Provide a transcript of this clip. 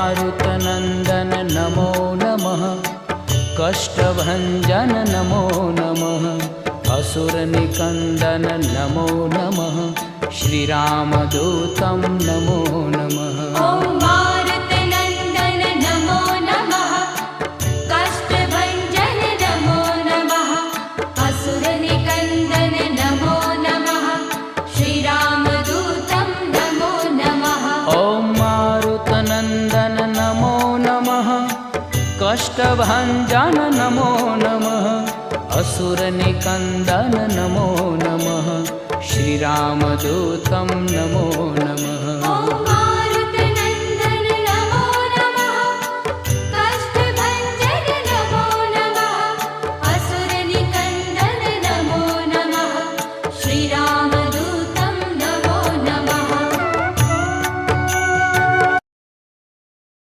मारुतनन्दन नमो नमः। कष्टभञ्जन नमो नमः। असुरनिकन्दन नमो नमः। श्रीरामदूतं नमो नमः। ॐ मारुतनन्दन नमो नमः। कष्टभञ्जन नमो नमः। असुरनिकन्दन नमो नमः। श्रीरामदूतं नमो नमः। ॐ मारुतनन्दन नमो नमः। कष्टभञ्जन नमो नमः। असुरनिकन्दन नमो नमः। श्रीरामदूतं नमो नमः।